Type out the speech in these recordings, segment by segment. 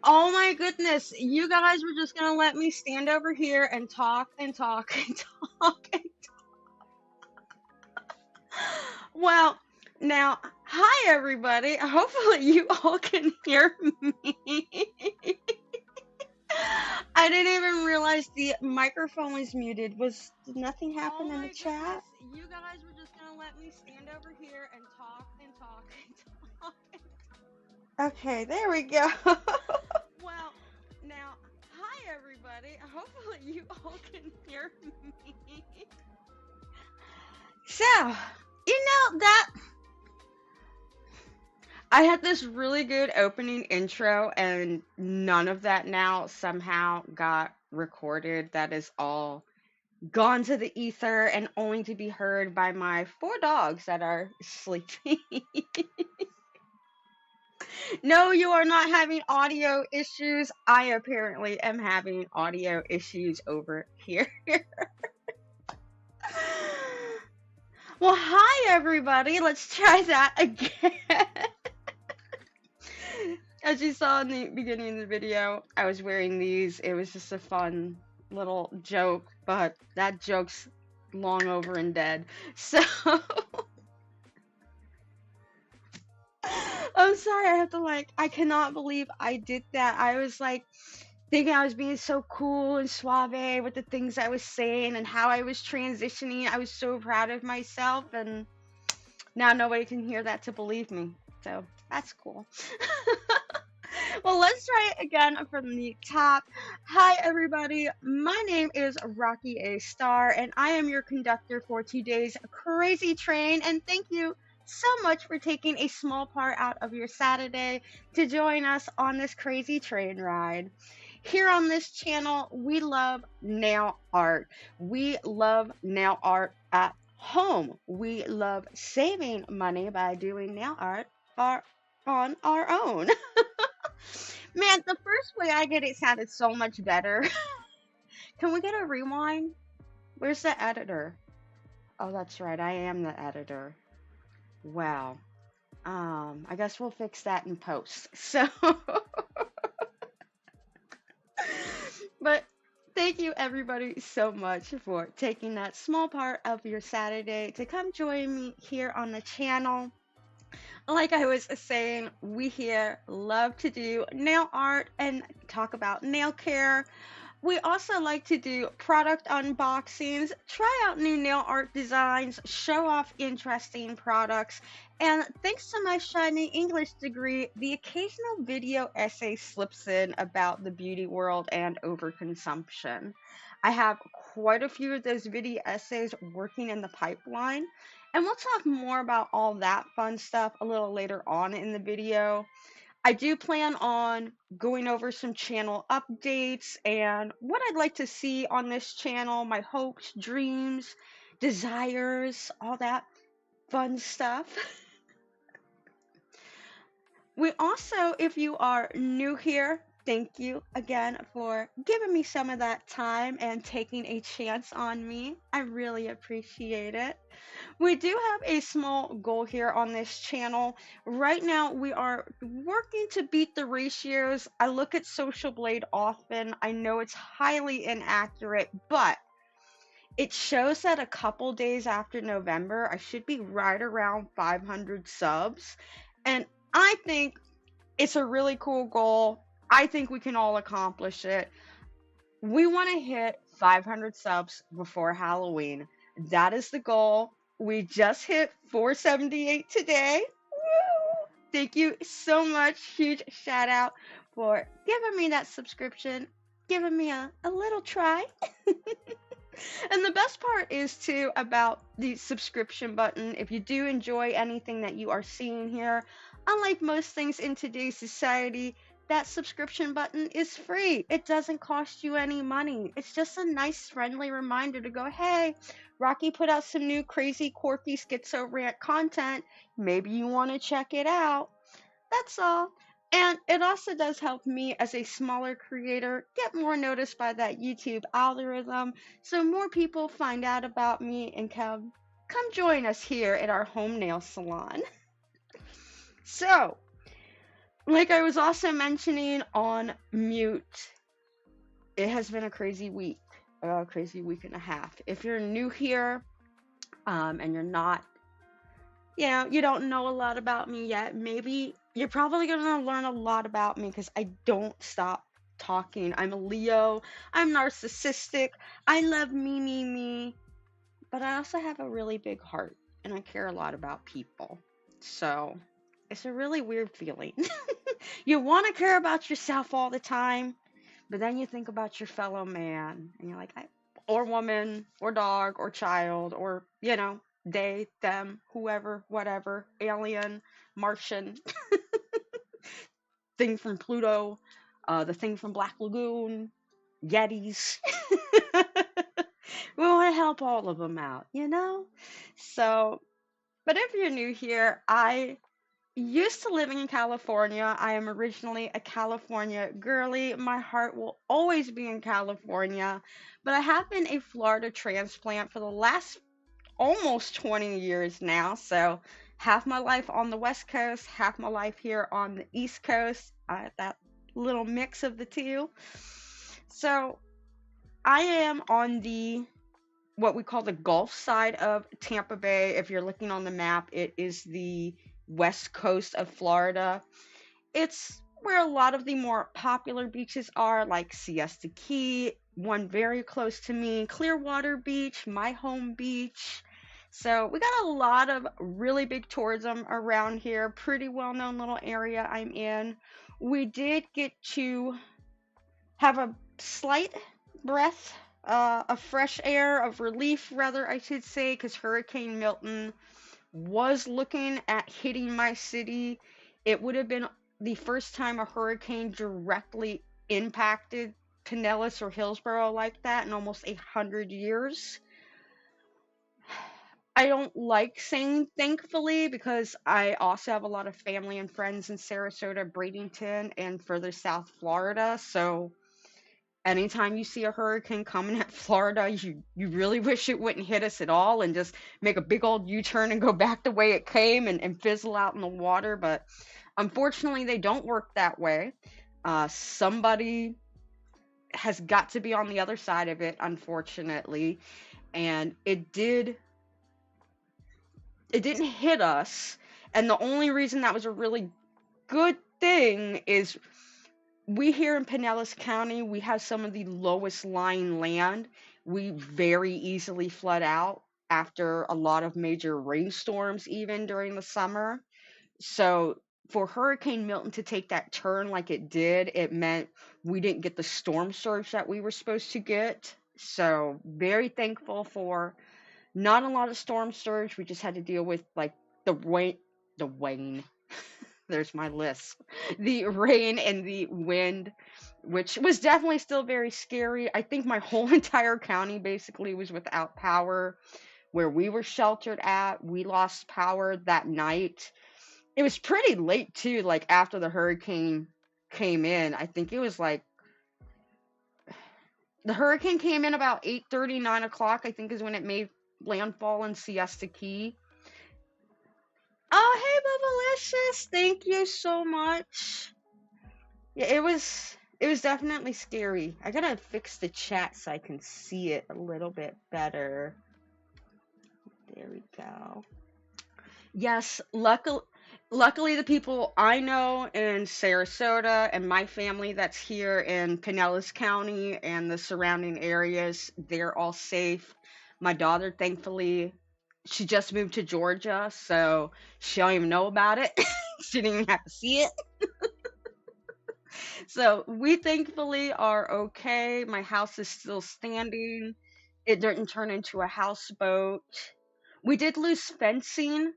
Oh my goodness, you guys were just gonna let me stand over here and talk and talk and talk and well, now, hi everybody. Hopefully you all can hear me. I didn't even realize the microphone was muted. Did nothing Oh happen in the my chat? goodness, you guys were just gonna let me stand over here and talk and talk and talk. Okay, there we go. Well, now, hi everybody. Hopefully you all can hear me. So, that I had this really good opening intro, and none of that now somehow got recorded. That is all gone to the ether and only to be heard by my four dogs that are sleeping. No, you are not having audio issues. I apparently am having audio issues over here. Well, hi everybody. Let's try that again. As you saw in the beginning of the video, I was wearing these. It was just a fun little joke, but that joke's long over and dead. So I'm sorry, I have to I cannot believe I did that. I was thinking I was being so cool and suave with the things I was saying and how I was transitioning. I was so proud of myself, and now nobody can hear that to believe me. So that's cool. Well, let's try it again from the top. Hi, everybody. My name is Rocky A. Star, and I am your conductor for today's crazy train. And thank you so much for taking a small part out of your Saturday to join us on this crazy train ride. Here on this channel, we love nail art. We love nail art at home. We love saving money by doing nail art on our own. Man, the first way I did it sounded so much better. Can we get a rewind? Where's the editor? Oh, that's right. I am the editor. Wow. I guess we'll fix that in post. So, but thank you everybody so much for taking that small part of your Saturday to come join me here on the channel. Like I was saying, we here love to do nail art and talk about nail care. We also like to do product unboxings, try out new nail art designs, show off interesting products, and thanks to my shiny English degree, the occasional video essay slips in about the beauty world and overconsumption. I have quite a few of those video essays working in the pipeline, and we'll talk more about all that fun stuff a little later on in the video. I do plan on going over some channel updates and what I'd like to see on this channel, my hopes, dreams, desires, all that fun stuff. We also, if you are new here, thank you again for giving me some of that time and taking a chance on me. I really appreciate it. We do have a small goal here on this channel. Right now, we are working to beat the ratios. I look at Social Blade often. I know it's highly inaccurate, but it shows that a couple days after November, I should be right around 500 subs. And I think it's a really cool goal. I think we can all accomplish it. We want to hit 500 subs before Halloween. That is the goal. We just hit 478 today. Woo! Thank you so much. Huge shout out for giving me that subscription, giving me a little try. And the best part is too about the subscription button. If you do enjoy anything that you are seeing here, unlike most things in today's society, that subscription button is free. It doesn't cost you any money. It's just a nice, friendly reminder to go, hey, Rocky put out some new crazy, quirky schizo rant content. Maybe you want to check it out. That's all. And it also does help me as a smaller creator get more noticed by that YouTube algorithm so more people find out about me and come join us here at our home nail salon. So, like I was also mentioning on mute, it has been a crazy week and a half. If you're new here, and you're not, you don't know a lot about me yet, maybe you're probably gonna learn a lot about me because I don't stop talking. I'm a Leo. I'm narcissistic. I love me, me, me. But I also have a really big heart and I care a lot about people. So it's a really weird feeling. You want to care about yourself all the time, but then you think about your fellow man and you're like, or woman, or dog, or child, or, they, them, whoever, whatever, alien, Martian, thing from Pluto, the thing from Black Lagoon, Yetis. We want to help all of them out. So, but if you're new here, I used to living in California. I am originally a California girly. My heart will always be in California, but I have been a Florida transplant for the last almost 20 years now. So, half my life on the West Coast, half my life here on the East Coast. That little mix of the two. So, I am on the what we call the Gulf side of Tampa Bay. If you're looking on the map, it is the west coast of Florida. It's where a lot of the more popular beaches are, like Siesta Key, one very close to me, Clearwater Beach, my home beach. So we got a lot of really big tourism around here, pretty well known little area I'm in. We did get to have a slight breath of fresh air, of relief, rather, I should say, because Hurricane Milton was looking at hitting my city. It would have been the first time a hurricane directly impacted Pinellas or Hillsborough like that in almost 100 years. I don't like saying thankfully because I also have a lot of family and friends in Sarasota, Bradenton, and further south Florida. So anytime you see a hurricane coming at Florida, you really wish it wouldn't hit us at all and just make a big old U-turn and go back the way it came and fizzle out in the water. But unfortunately, they don't work that way. Somebody has got to be on the other side of it, unfortunately, and it didn't hit us. And the only reason that was a really good thing is we here in Pinellas County, we have some of the lowest lying land. We very easily flood out after a lot of major rainstorms, even during the summer. So for Hurricane Milton to take that turn like it did, it meant we didn't get the storm surge that we were supposed to get. So very thankful for not a lot of storm surge. We just had to deal with like the rain, the rain. There's my list. The rain and the wind, which was definitely still very scary. I think my whole entire county basically was without power. Where we were sheltered at, we lost power that night. It was pretty late too, like after the hurricane came in. I think it was like the hurricane came in about 8:30, 9 o'clock, I think is when it made landfall in Siesta Key. Oh, hey, Bubblicious. Thank you so much. Yeah, it was definitely scary. I gotta fix the chat so I can see it a little bit better. There we go. Yes, luckily the people I know in Sarasota and my family that's here in Pinellas County and the surrounding areas, they're all safe. My daughter, thankfully, she just moved to Georgia, so she don't even know about it. She didn't even have to see it. So we thankfully are okay. My house is still standing. It didn't turn into a houseboat. We did lose fencing.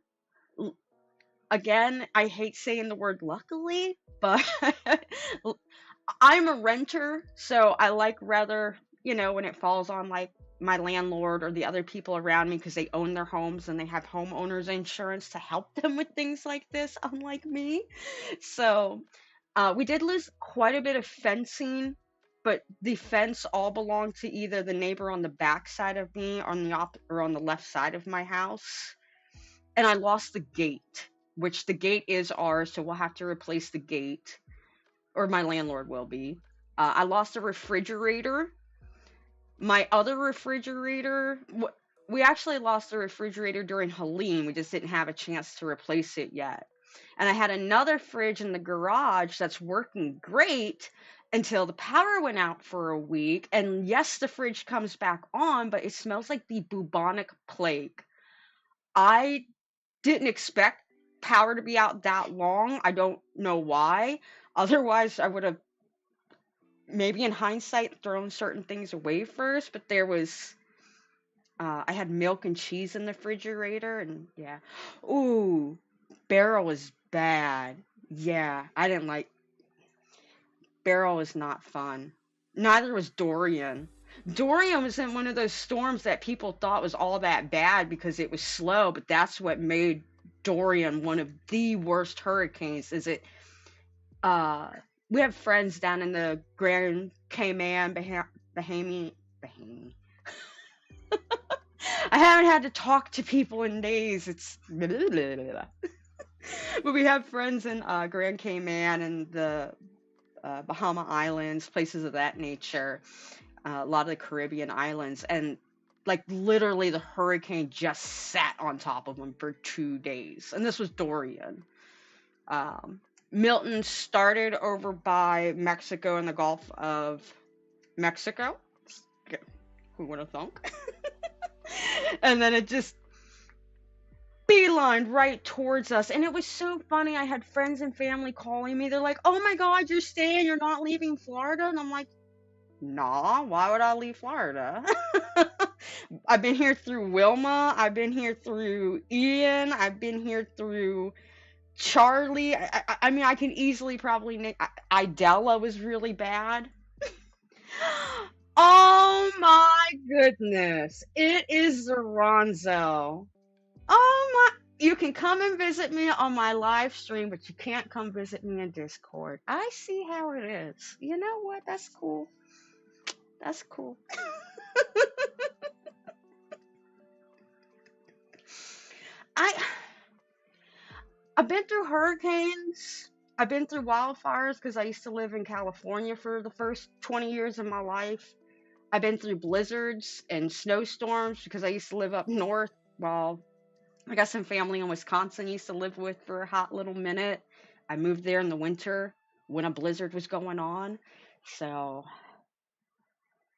Again, I hate saying the word luckily, but I'm a renter, so I like rather, when it falls on like my landlord or the other people around me because they own their homes and they have homeowners insurance to help them with things like this, unlike me. So we did lose quite a bit of fencing, but the fence all belonged to either the neighbor on the back side of me or on the left side of my house, and I lost the gate. which the gate is ours, so we'll have to replace the gate, or my landlord will be. I lost a refrigerator. My other refrigerator, we actually lost the refrigerator during Helene. We just didn't have a chance to replace it yet. And I had another fridge in the garage that's working great until the power went out for a week. And yes, the fridge comes back on, but it smells like the bubonic plague. I didn't expect power to be out that long. I don't know why. Otherwise, I would have maybe in hindsight thrown certain things away first, but there was I had milk and cheese in the refrigerator, and yeah. Ooh, Barrel was bad. Yeah, I didn't like Barrel was not fun. Neither was Dorian. Dorian was in one of those storms that people thought was all that bad because it was slow, but that's what made Dorian one of the worst hurricanes. Is it uh we have friends down in the Grand Cayman, Bahamian, Bahamian. I haven't had to talk to people in days. It's but we have friends in Grand Cayman and the Bahama Islands, places of that nature, a lot of the Caribbean islands, and like literally the hurricane just sat on top of them for 2 days, and this was Dorian. Um, Milton started over by Mexico in the Gulf of Mexico. Who would have thunk? And then it just beelined right towards us. And it was so funny. I had friends and family calling me. They're like, oh my God, you're staying. You're not leaving Florida. And I'm like, nah, why would I leave Florida? I've been here through Wilma. I've been here through Ian. I've been here through Charlie. I mean, I can easily probably name. Idella was really bad. Oh my goodness. It is Zoranzo. Oh my. You can come and visit me on my live stream, but you can't come visit me in Discord. I see how it is. You know what? That's cool. That's cool. I I've been through hurricanes. I've been through wildfires because I used to live in California for the first 20 years of my life. I've been through blizzards and snowstorms because I used to live up north. Well, I got some family in Wisconsin I used to live with for a hot little minute. I moved there in the winter when a blizzard was going on. So,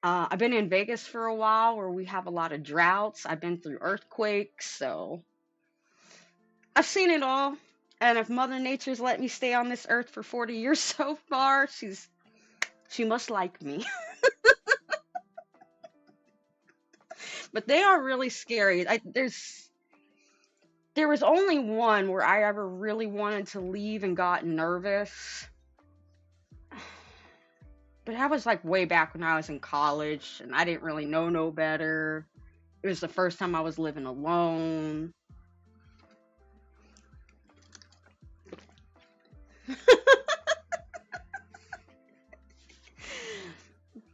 I've been in Vegas for a while where we have a lot of droughts. I've been through earthquakes, so I've seen it all. And if Mother Nature's let me stay on this earth for 40 years so far, she must like me. But they are really scary. There was only one where I ever really wanted to leave and got nervous. But that was like way back when I was in college and I didn't really know no better. It was the first time I was living alone.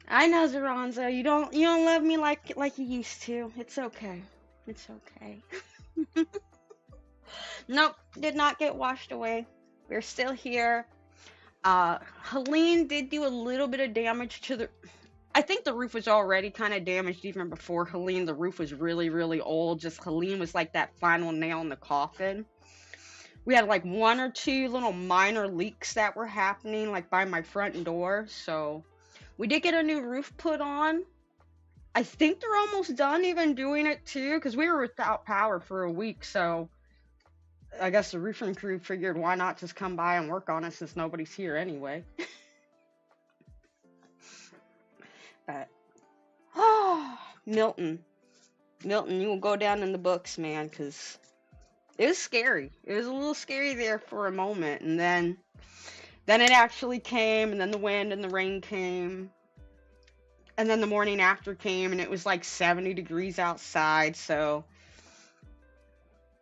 I know, Zeronzo, you don't love me like you used to. It's okay. It's okay. Nope, did not get washed away. We're still here. Helene did do a little bit of damage to the. I think the roof was already kind of damaged even before Helene. The roof was really, really old. Just Helene was like that final nail in the coffin. We had like one or two little minor leaks that were happening, like by my front door. So we did get a new roof put on. I think they're almost done even doing it too, because we were without power for a week. So I guess the roofing crew figured why not just come by and work on it since nobody's here anyway. But oh, Milton, Milton, you will go down in the books, man, because it was scary. It was a little scary there for a moment, and then it actually came, and then the wind and the rain came, and then the morning after came, and it was like 70 degrees outside. So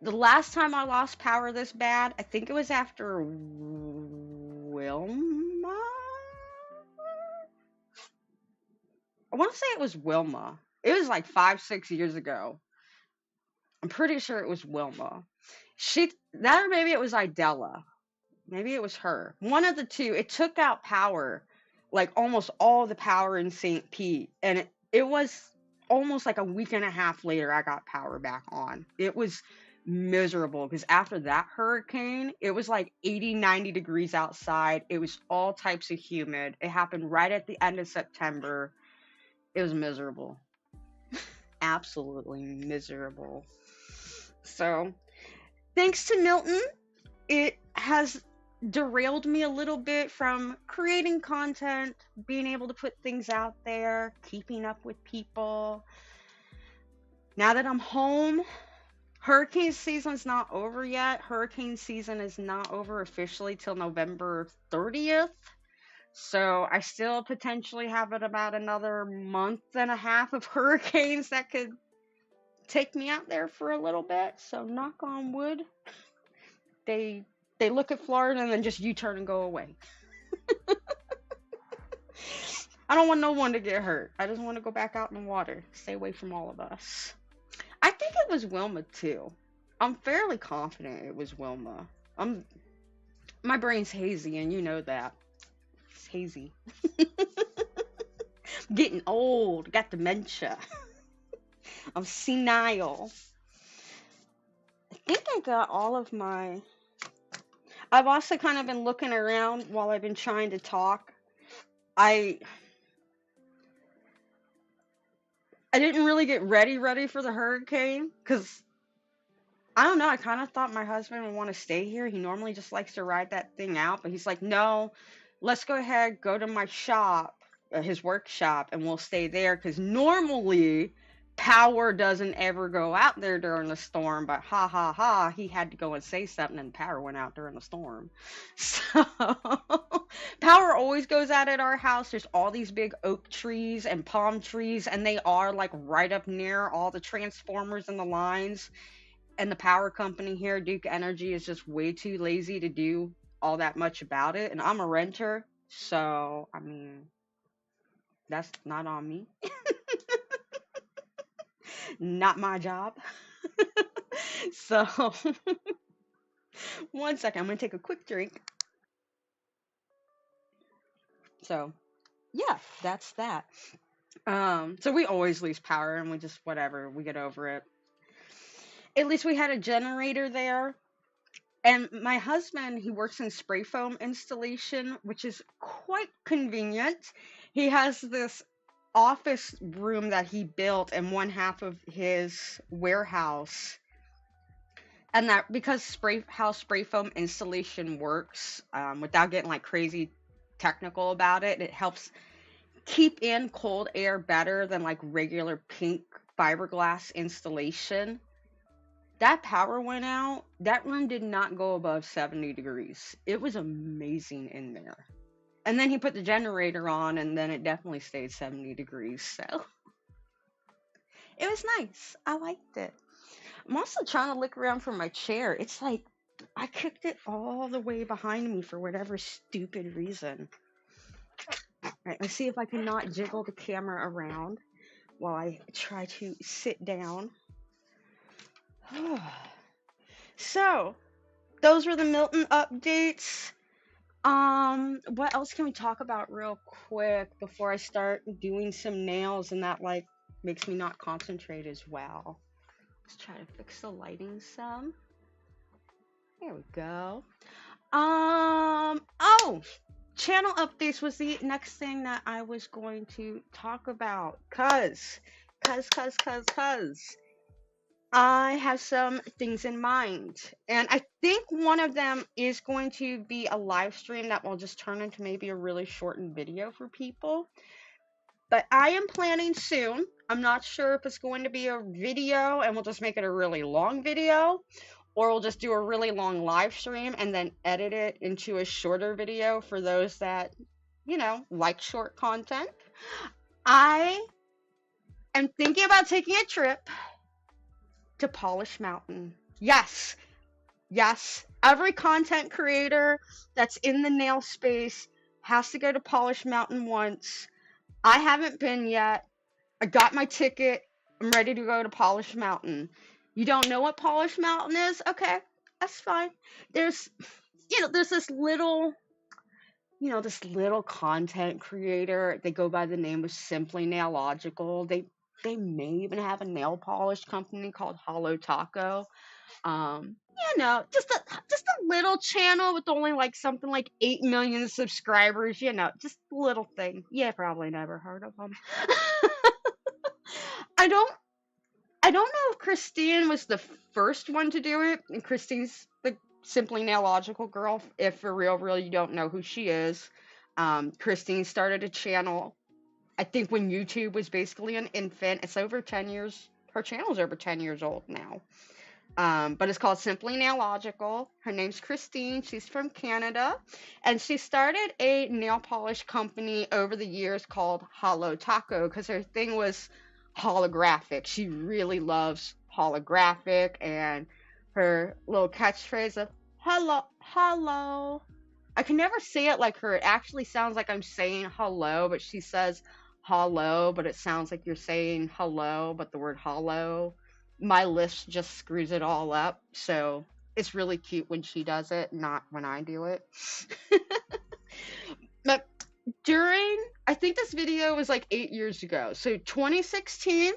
the last time I lost power this bad, I think it was after Wilma. I want to say it was Wilma. It was like 5, 6 years ago. I'm pretty sure it was Wilma. That or maybe it was Idella. Maybe it was her. One of the two. It took out power, like almost all the power in St. Pete. And it was almost like a week and a half later I got power back on. It was miserable because after that hurricane, it was like 80, 90 degrees outside. It was all types of humid. It happened right at the end of September. It was miserable. Absolutely miserable. So, thanks to Milton, it has derailed me a little bit from creating content, being able to put things out there, keeping up with people. Now that I'm home, hurricane season's not over yet. Hurricane season is not over officially till November 30th. So I still potentially have it about another month and a half of hurricanes that could take me out there for a little bit. So knock on wood, they they look at Florida and then just U-turn and go away. I don't want no one to get hurt. I just want to go back out in the water. Stay away from all of us. I think it was Wilma too. I'm fairly confident it was Wilma. I'm My brain's hazy and you know that. It's hazy. Getting old, got dementia. I'm senile. I think I got all of my I've also kind of been looking around while I've been trying to talk. I I didn't really get ready for the hurricane because I don't know. I kind of thought my husband would want to stay here. He normally just likes to ride that thing out, but he's like, no, let's go ahead, go to my shop, his workshop, and we'll stay there because normally power doesn't ever go out there during the storm. But ha ha ha, he had to go and say something, and power went out during the storm. So power always goes out at our house. There's all these big oak trees and palm trees, and they are like right up near all the transformers and the lines, and the power company here, Duke Energy, is just way too lazy to do all that much about it. And I'm a renter, so I mean, that's not on me. Not my job. So, one second, I'm gonna take a quick drink. So, yeah, that's that. So we always lose power and we just whatever, we get over it. At least we had a generator there. And my husband, he works in spray foam installation, which is quite convenient. He has this office room that he built in one half of his warehouse. And that because how spray foam installation works, without getting like crazy technical about it, it helps keep in cold air better than like regular pink fiberglass installation. That power went out. That room did not go above 70 degrees. It was amazing in there. And then he put the generator on, and then it definitely stayed 70 degrees. So it was nice. I liked it. I'm also trying to look around for my chair. It's like I kicked it all the way behind me for whatever stupid reason. All right, let's see if I can not jiggle the camera around while I try to sit down. So, those were the Milton updates. What else can we talk about real quick before I start doing some nails and that like makes me not concentrate as well? Let's try to fix the lighting some. There we go. Oh, channel updates was the next thing that I was going to talk about. Cause I have some things in mind. And I think one of them is going to be a live stream that will just turn into maybe a really shortened video for people. But I am planning soon. I'm not sure if it's going to be a video and we'll just make it a really long video, or we'll just do a really long live stream and then edit it into a shorter video for those that, like short content. I am thinking about taking a trip to Polish Mountain. Yes. Yes. Every content creator that's in the nail space has to go to Polish Mountain once. I haven't been yet. I got my ticket. I'm ready to go to Polish Mountain. You don't know what Polish Mountain is? Okay, that's fine. There's, there's this little content creator. They go by the name of Simply Nailogical. They may even have a nail polish company called Hollow Taco. Just a little channel with only like something like 8 million subscribers. Just a little thing. Yeah, probably never heard of them. I don't I don't know if Christine was the first one to do it, and Christine's the Simply Nailogical girl. If for real, you don't know who she is. Christine started a channel, I think when YouTube was basically an infant. It's over 10 years. Her channel's over 10 years old now. But it's called Simply Nailogical. Her name's Christine. She's from Canada. And she started a nail polish company over the years called Hollow Taco because her thing was holographic. She really loves holographic, and her little catchphrase of hello, hello. I can never say it like her. It actually sounds like I'm saying hello, but she says hollow, but it sounds like you're saying hello, but the word hollow. My list just screws it all up. So it's really cute when she does it, not when I do it. But I think this video was like 8 years ago. So 2016,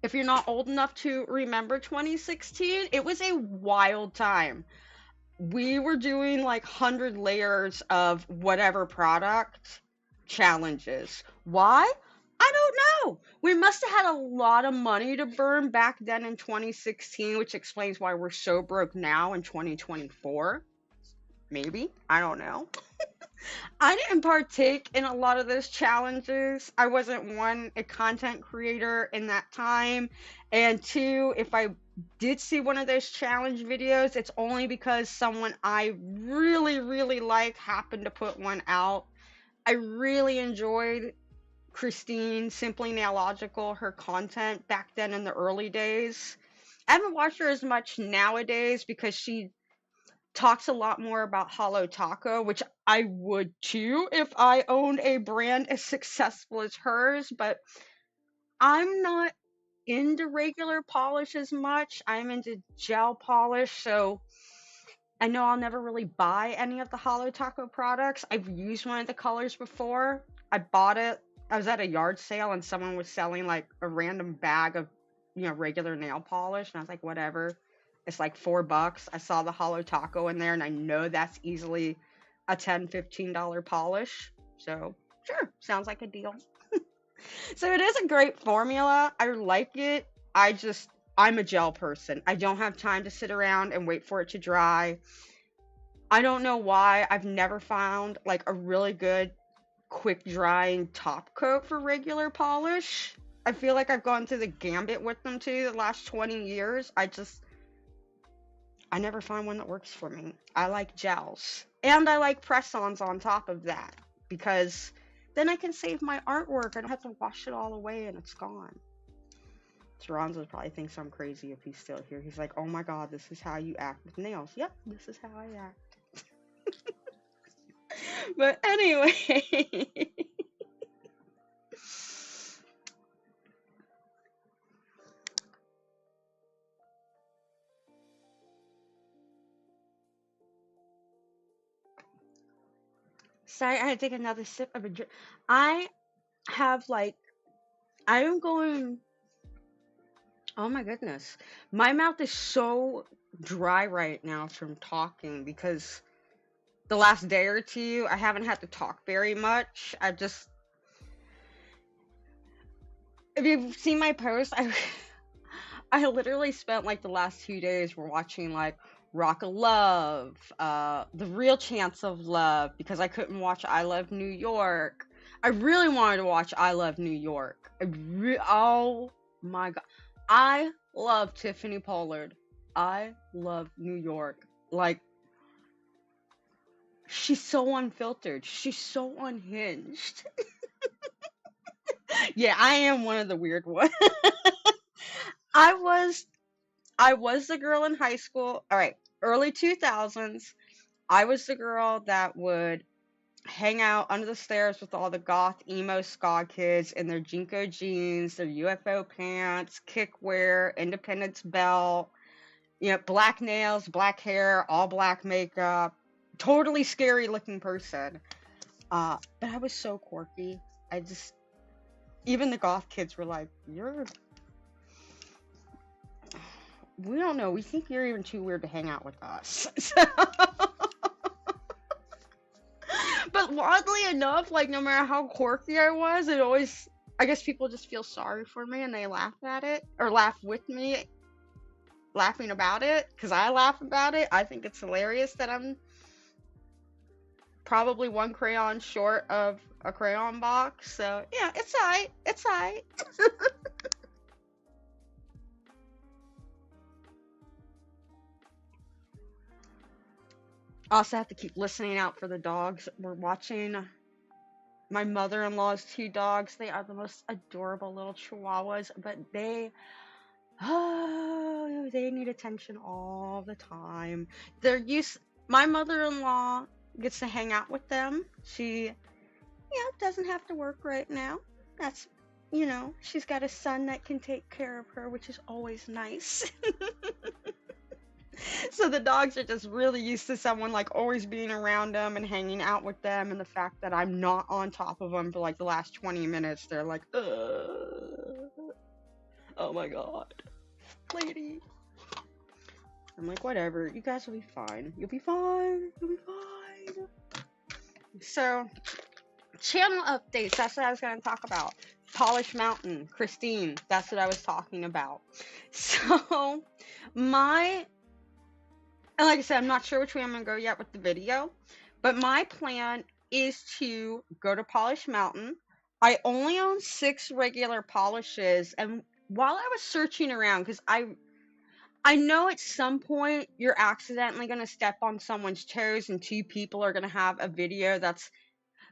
if you're not old enough to remember 2016, it was a wild time. We were doing like 100 layers of whatever product challenges. Why? I don't know. We must have had a lot of money to burn back then in 2016, which explains why we're so broke now in 2024. Maybe. I don't know. I didn't partake in a lot of those challenges. I wasn't one, a content creator in that time. And two, if I did see one of those challenge videos, it's only because someone I really, really like happened to put one out. I really enjoyed Christine, Simply Nailogical, her content back then in the early days. I haven't watched her as much nowadays because she talks a lot more about Hollow Taco, which I would too if I owned a brand as successful as hers, but I'm not into regular polish as much. I'm into gel polish, so I know I'll never really buy any of the Hollow Taco products. I've used one of the colors before. I bought it. I was at a yard sale and someone was selling like a random bag of, regular nail polish, and I was like, whatever. It's like $4. I saw the Hollow Taco in there, and I know that's easily a $10-15 polish. So, sure, sounds like a deal. So it is a great formula. I like it. I'm a gel person. I don't have time to sit around and wait for it to dry. I don't know why I've never found like a really good quick drying top coat for regular polish. I feel like I've gone through the gambit with them too the last 20 years. I never find one that works for me. I like gels. And I like press-ons on top of that because then I can save my artwork. I don't have to wash it all away and it's gone. Toronzo probably thinks I'm crazy if he's still here. He's like, oh my god, this is how you act with nails. Yep, this is how I act. But anyway. Sorry, I had to take another sip of a drink. I have like, I am going, oh my goodness. My mouth is so dry right now from talking because the last day or two, I haven't had to talk very much. If you've seen my post, I literally spent like the last 2 days watching like Rock of Love, The Real Chance of Love, because I couldn't watch I Love New York. I really wanted to watch I Love New York. Oh my god. I love Tiffany Pollard. I love New York. Like, she's so unfiltered. She's so unhinged. Yeah, I am one of the weird ones. I was I was the girl in high school. All right, early 2000s. I was the girl that would hang out under the stairs with all the goth emo ska kids in their Jinko jeans, their UFO pants, kickwear, Independence belt, black nails, black hair, all black makeup. Totally scary looking person. But I was so quirky. Even the goth kids were like, we don't know. We think you're even too weird to hang out with us. But oddly enough, like, no matter how quirky I was, I guess people just feel sorry for me and they laugh at it, or laugh with me, laughing about it, because I laugh about it. I think it's hilarious that I'm probably one crayon short of a crayon box. So, yeah, it's alright. It's alright. I also have to keep listening out for the dogs. We're watching my mother-in-law's two dogs. They are the most adorable little chihuahuas, but they need attention all the time. My mother-in-law gets to hang out with them. She doesn't have to work right now. That's she's got a son that can take care of her, which is always nice. So the dogs are just really used to someone like always being around them and hanging out with them, and the fact that I'm not on top of them for like the last 20 minutes, they're like, oh my god, lady. I'm like, whatever, you guys will be fine. You'll be fine. You'll be fine. So, channel updates, that's what I was going to talk about. Polish Mountain, Christine, that's what I was talking about. So, and like I said, I'm not sure which way I'm going to go yet with the video, but my plan is to go to Polish Mountain. I only own 6 regular polishes, and while I was searching around, because I know at some point you're accidentally going to step on someone's toes and 2 people are going to have a video that's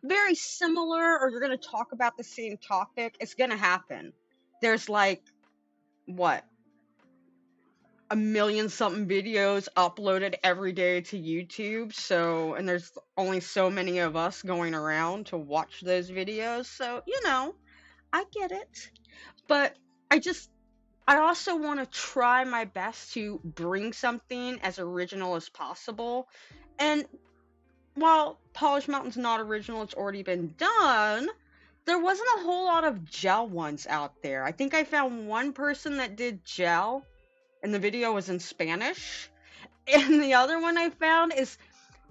very similar, or you're going to talk about the same topic. It's going to happen. There's like, what? 1,000,000 something videos uploaded every day to YouTube. And there's only so many of us going around to watch those videos. So, I get it. But I also want to try my best to bring something as original as possible. And while Polish Mountain's not original, it's already been done, there wasn't a whole lot of gel ones out there. I think I found one person that did gel, and the video was in Spanish. And the other one I found is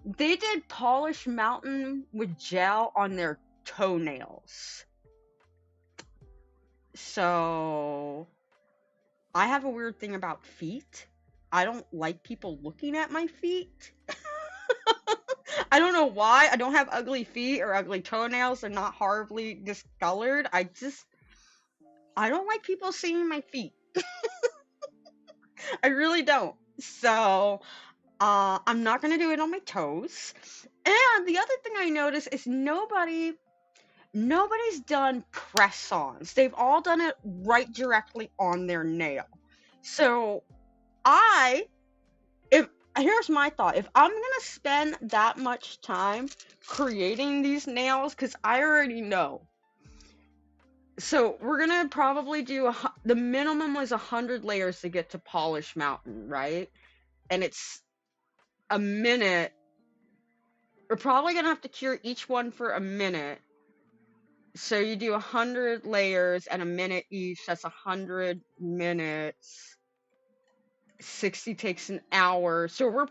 they did Polish Mountain with gel on their toenails. So, I have a weird thing about feet. I don't like people looking at my feet. I don't know why. I don't have ugly feet or ugly toenails. They're not horribly discolored. I don't like people seeing my feet. I really don't. So, I'm not going to do it on my toes. And the other thing I noticed is nobody's done press-ons. They've all done it right directly on their nail. So, here's my thought. If I'm going to spend that much time creating these nails, because I already know. So, we're going to probably do, the minimum was 100 layers to get to Polish Mountain, right? And it's a minute. We're probably going to have to cure each one for a minute. So you do 100 layers at a minute each. That's 100 minutes. 60 takes an hour. So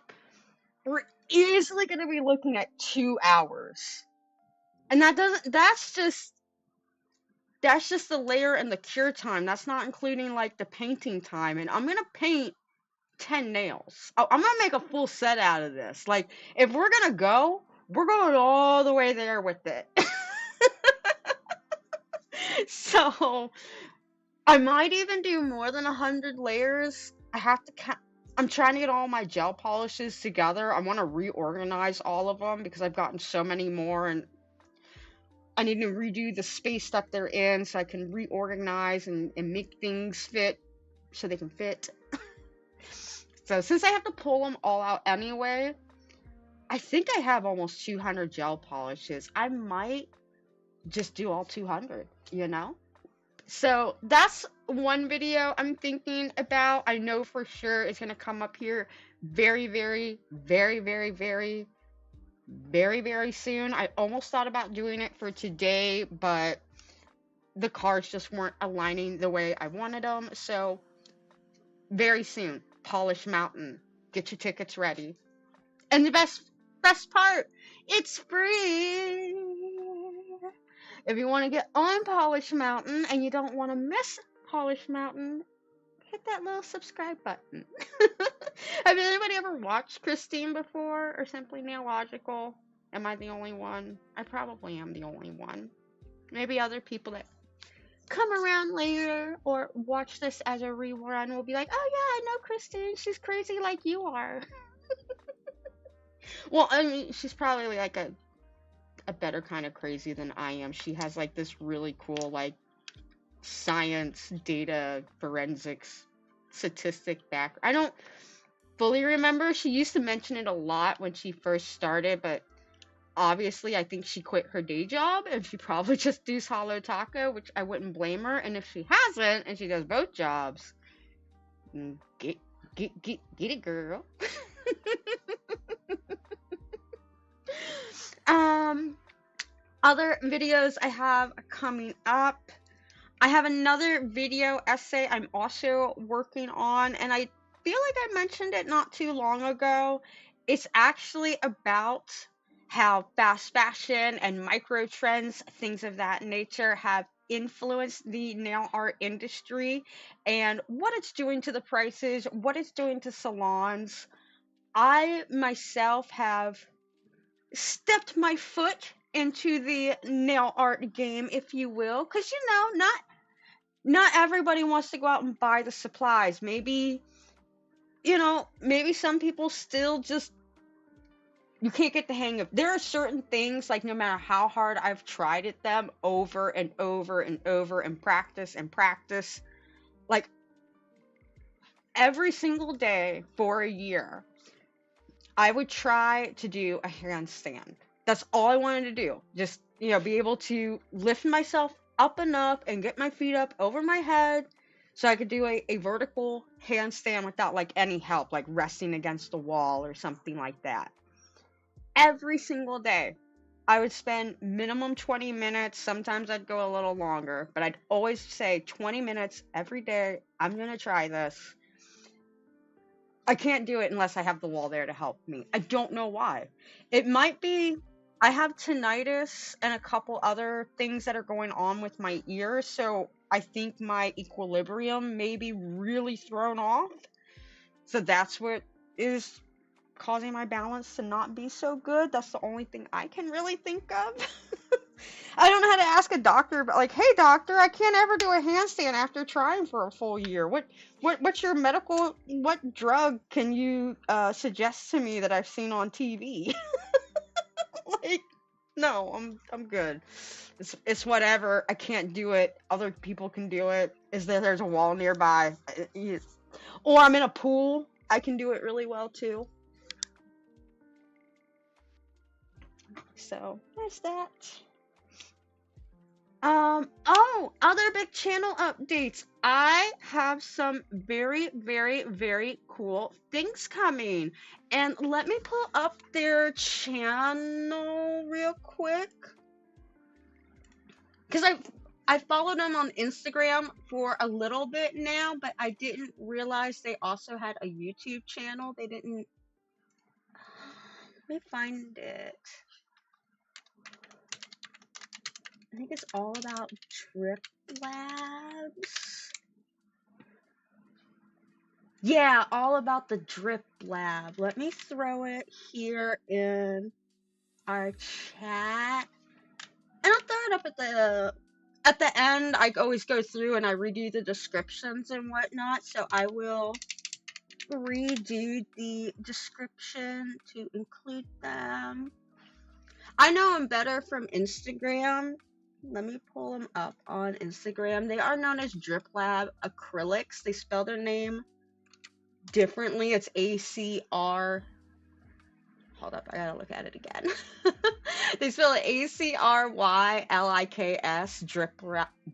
we're easily going to be looking at 2 hours. And that's just the layer and the cure time. That's not including like the painting time. And I'm going to paint 10 nails. I'm going to make a full set out of this. Like, if we're going to go, we're going all the way there with it. So, I might even do more than 100 layers. I'm trying to get all my gel polishes together. I want to reorganize all of them because I've gotten so many more, and I need to redo the space that they're in so I can reorganize and make things fit so they can fit. So since I have to pull them all out anyway, I think I have almost 200 gel polishes. I might just do all 200, you know? So that's one video I'm thinking about. I know for sure it's going to come up here very, very, very, very, very, very, very soon. I almost thought about doing it for today, but the cards just weren't aligning the way I wanted them. So very soon, Polish Mountain. Get your tickets ready. And the best part, it's free. If you want to get on Polish Mountain and you don't want to miss Polish Mountain, hit that little subscribe button. Have anybody ever watched Christine before or Simply Neological? Am I the only one? I probably am the only one. Maybe other people that come around later or watch this as a rerun will be like, oh yeah, I know Christine. She's crazy like you are. Well, I mean, she's probably like a better kind of crazy than I am. She has like this really cool like science, data, forensics, statistic back. I don't fully remember. She used to mention it a lot when she first started, but obviously I think she quit her day job and she probably just does Holo Taco, which I wouldn't blame her. And if she hasn't and she does both jobs, get it, girl. Other videos I have coming up. I have another video essay I'm also working on, and I feel like I mentioned it not too long ago. It's actually about how fast fashion and micro trends, things of that nature, have influenced the nail art industry and what it's doing to the prices, what it's doing to salons. I myself have stepped my foot into the nail art game, if you will, because not everybody wants to go out and buy the supplies. Maybe, maybe some people still just, you can't get the hang of. There are certain things, like no matter how hard I've tried at them over and over and over and practice, like every single day for a year, I would try to do a handstand. That's all I wanted to do. Just, be able to lift myself up enough and get my feet up over my head so I could do a vertical handstand without like any help, like resting against the wall or something like that. Every single day, I would spend minimum 20 minutes. Sometimes I'd go a little longer, but I'd always say 20 minutes every day. I'm going to try this. I can't do it unless I have the wall there to help me. I don't know why. It might be I have tinnitus and a couple other things that are going on with my ears, so I think my equilibrium may be really thrown off. So that's what is causing my balance to not be so good. That's the only thing I can really think of. I don't know how to ask a doctor, but like, hey doctor, I can't ever do a handstand after trying for a full year. What's your what drug can you suggest to me that I've seen on TV? Like, no, I'm good. It's whatever. I can't do it. Other people can do it. There's a wall nearby. Or I'm in a pool. I can do it really well too. So there's that. Other big channel updates. I have some very, very, very cool things coming. And let me pull up their channel real quick. Because I followed them on Instagram for a little bit now, but I didn't realize they also had a YouTube channel. They didn't. Let me find it. I think it's all about Drip Labs. Yeah, all about the Drip Lab. Let me throw it here in our chat. And I'll throw it up at the end. I always go through and I redo the descriptions and whatnot. So I will redo the description to include them. I know them better from Instagram. Let me pull them up on Instagram. They are known as Drip Lab Acrylics. They spell their name differently. It's ACR. Hold up, I gotta look at it again. They spell it Acryliks,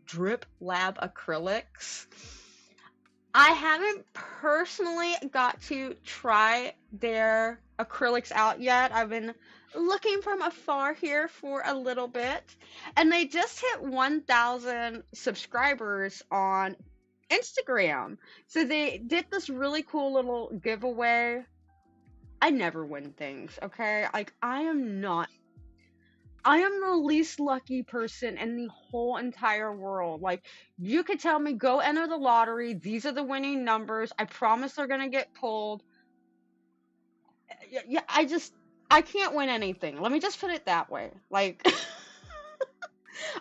Drip Lab Acrylics. I haven't personally got to try their acrylics out yet. I've been looking from afar here for a little bit, and they just hit 1,000 subscribers on Instagram. So they did this really cool little giveaway. I never win things, okay? Like, I am the least lucky person in the whole entire world. Like, you could tell me, go enter the lottery. These are the winning numbers. I promise they're gonna get pulled. Yeah, I can't win anything. Let me just put it that way. Like,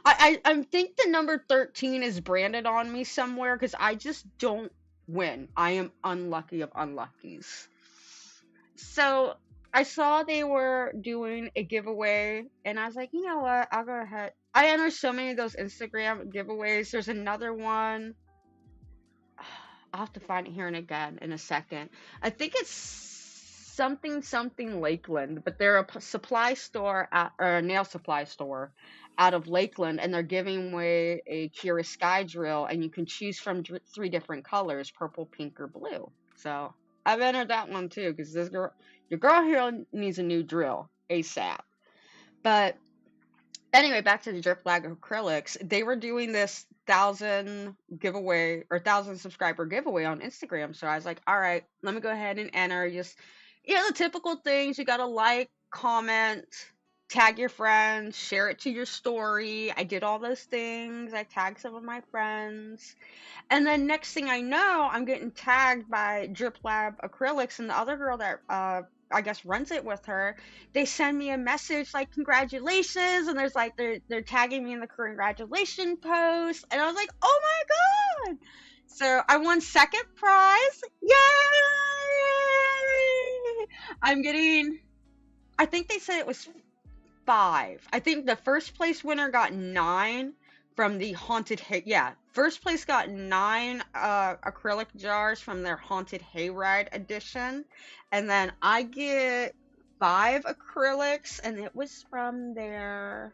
I think the number 13 is branded on me somewhere because I just don't win. I am unlucky of unluckies. So I saw they were doing a giveaway, and I was like, you know what? I'll go ahead. I enter so many of those Instagram giveaways. There's another one. I'll have to find it here and again in a second. I think it's something Lakeland, but they're a supply store or a nail supply store out of Lakeland, and they're giving away a Kira Sky drill, and you can choose from 3 different colors: purple, pink, or blue. So I've entered that one too, because your girl here needs a new drill ASAP. But anyway, back to the Drip Lag Acrylics. They were doing this 1,000 giveaway or 1,000 subscriber giveaway on Instagram. So I was like, all right, let me go ahead and enter. Just, the typical things. You got to like, comment, tag your friends, share it to your story. I did all those things. I tagged some of my friends. And then next thing I know, I'm getting tagged by Drip Lab Acrylics, and the other girl that I guess runs it with her. They send me a message like, congratulations, and there's like they're tagging me in the congratulation post, and I was like, oh my god! So I won second prize. Yay! I'm getting, I think they said it was 5. I think the first place winner got 9 from the haunted first place got 9 acrylic jars from their haunted hayride edition, and then I get 5 acrylics, and it was from their,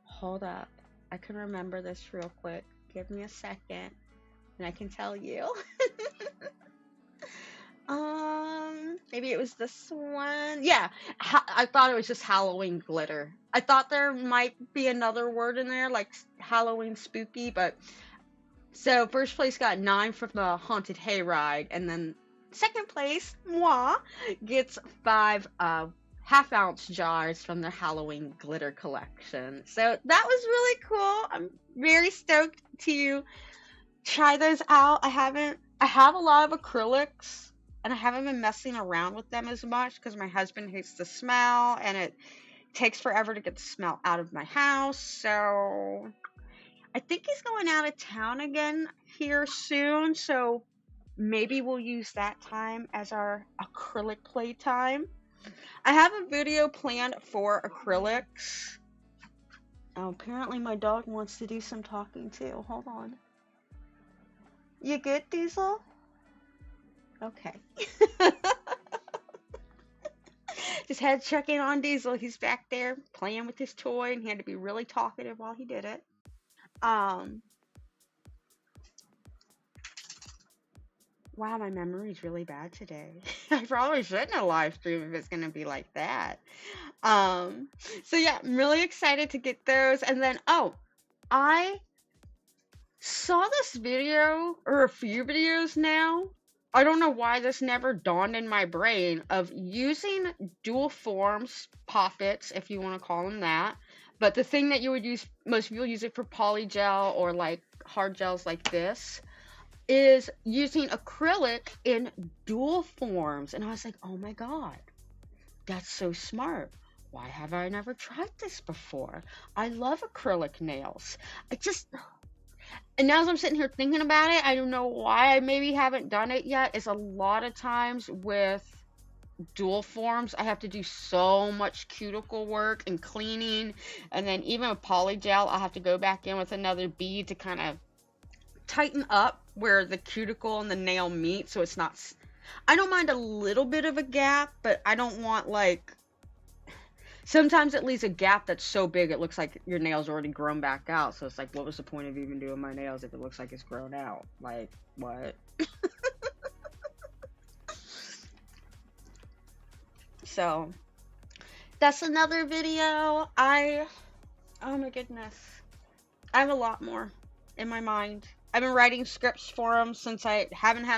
hold up, I can remember this real quick, give me a second and I can tell you. Maybe it was this one. Yeah, I thought it was just Halloween glitter. I thought there might be another word in there, like Halloween spooky, but so first place got 9 from the haunted hayride, and then second place, moi, gets 5 half-ounce jars from their Halloween glitter collection. So that was really cool. I'm very stoked to try those out. I have a lot of acrylics, and I haven't been messing around with them as much because my husband hates the smell, and it takes forever to get the smell out of my house. So I think he's going out of town again here soon, so maybe we'll use that time as our acrylic play time. I have a video planned for acrylics. Oh, apparently my dog wants to do some talking too. Hold on. You good, Diesel? Okay. Just had to check in on Diesel. He's back there playing with his toy, and he had to be really talkative while he did it. Wow, my memory's really bad today. I probably shouldn't have live stream if it's gonna be like that. So yeah, I'm really excited to get those. And then, I saw this video, or a few videos now. I don't know why this never dawned in my brain, of using dual forms poppets, if you want to call them that. But the thing that you would use, most people use it for polygel or like hard gels like this, is using acrylic in dual forms. And I was like, oh my god, that's so smart. Why have I never tried this before? I love acrylic nails. And now as I'm sitting here thinking about it, I don't know why I maybe haven't done it yet. It's a lot of times with dual forms, I have to do so much cuticle work and cleaning. And then even with polygel, I have to go back in with another bead to kind of tighten up where the cuticle and the nail meet, so it's not, I don't mind a little bit of a gap, but I don't want like Sometimes it leaves a gap that's so big it looks like your nails already grown back out. So it's like, what was the point of even doing my nails if it looks like it's grown out? Like, what? So, that's another video. Oh my goodness. I have a lot more in my mind. I've been writing scripts for them since I haven't had